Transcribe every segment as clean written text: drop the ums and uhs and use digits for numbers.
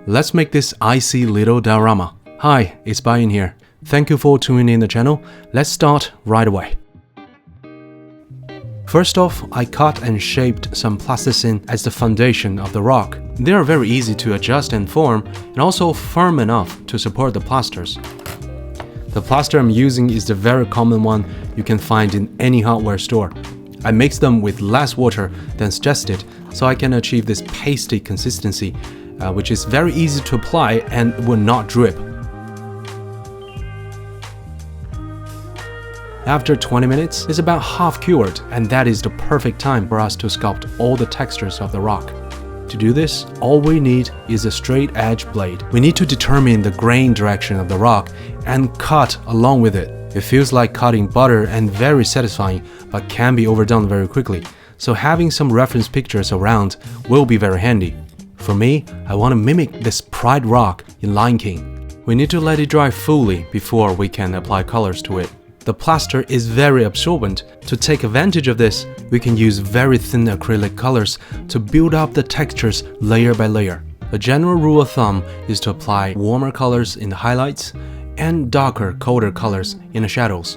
Let's make this icy little diorama. Hi, it's Bayin here. Thank you for tuning in the channel. Let's start right away. First off, I cut and shaped some plasticine as the foundation of the rock. They are very easy to adjust and form, and also firm enough to support the plasters. The plaster I'm using is the very common one you can find in any hardware store. I mixed them with less water than suggested, so I can achieve this pasty consistency, which is very easy to apply and will not drip. After 20 minutes, it's about half cured, and that is the perfect time for us to sculpt all the textures of the rock. To do this, all we need is a straight edge blade. We need to determine the grain direction of the rock and cut along with it. It feels like cutting butter and very satisfying, but can be overdone very quickly. So having some reference pictures around will be very handy. For me, I want to mimic this Pride rock in Lion King. We need to let it dry fully before we can apply colors to it. The plaster is very absorbent. To take advantage of this, we can use very thin acrylic colors to build up the textures layer by layer. A general rule of thumb is to apply warmer colors in the highlights and darker, colder colors in the shadows.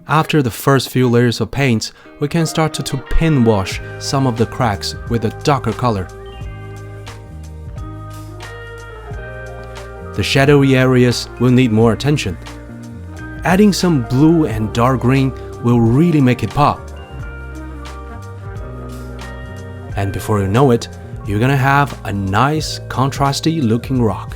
After the first few layers of paints, we can start to pin wash some of the cracks with a darker color. The shadowy areas will need more attention. Adding some blue and dark green will really make it pop. And before you know it, you're gonna have a nice, contrasty looking rock.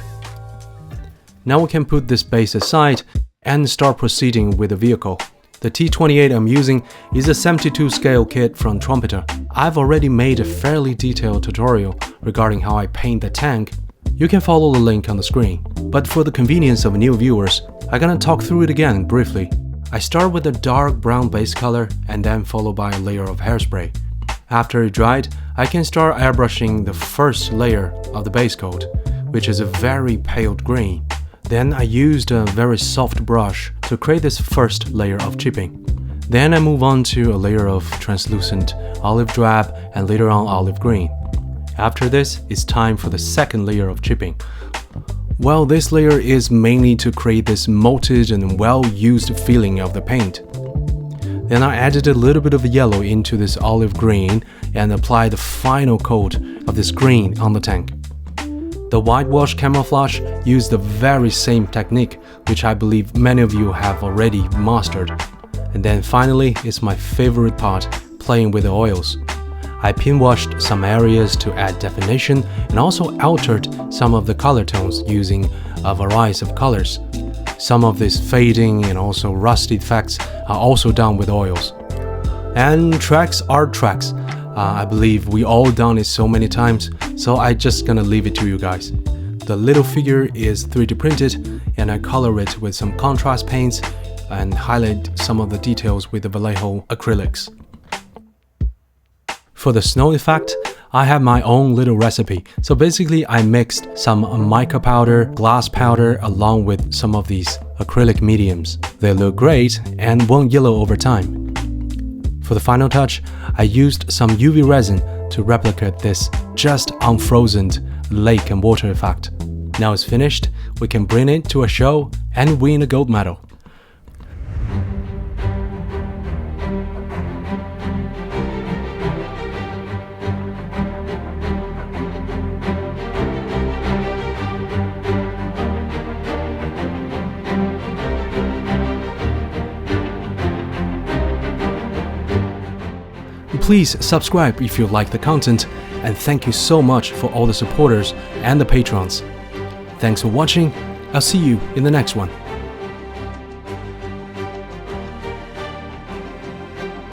Now we can put this base aside and start proceeding with the vehicle. The T28 I'm using is a 72 scale kit from Trumpeter. I've already made a fairly detailed tutorial regarding how I paint the tank. You can follow the link on the screen. But for the convenience of new viewers, I'm gonna talk through it again briefly. I start with a dark brown base color and then followed by a layer of hairspray. After it dried, I can start airbrushing the first layer of the base coat, which is a very pale green. Then I used a very soft brush to create this first layer of chipping. Then I move on to a layer of translucent olive drab and later on olive green. After this, it's time for the second layer of chipping. Well, this layer is mainly to create this molded and well-used feeling of the paint. Then I added a little bit of yellow into this olive green and applied the final coat of this green on the tank. The whitewash camouflage used the very same technique, which I believe many of you have already mastered. And then finally, it's my favorite part, playing with the oils. I pin-washed some areas to add definition and also altered some of the color tones using a variety of colors. Some of these fading and also rusty effects are also done with oils. And tracks are tracks. I believe we all done it so many times, so I just gonna leave it to you guys. The little figure is 3D printed and I color it with some contrast paints and highlight some of the details with the Vallejo acrylics. For the snow effect, I have my own little recipe. So basically I mixed some mica powder, glass powder along with some of these acrylic mediums. They look great and won't yellow over time. For the final touch, I used some UV resin to replicate this just unfrozen lake and water effect. Now it's finished, we can bring it to a show and win a gold medal. Please subscribe if you like the content, and thank you so much for all the supporters and the patrons. Thanks for watching. I'll see you in the next one.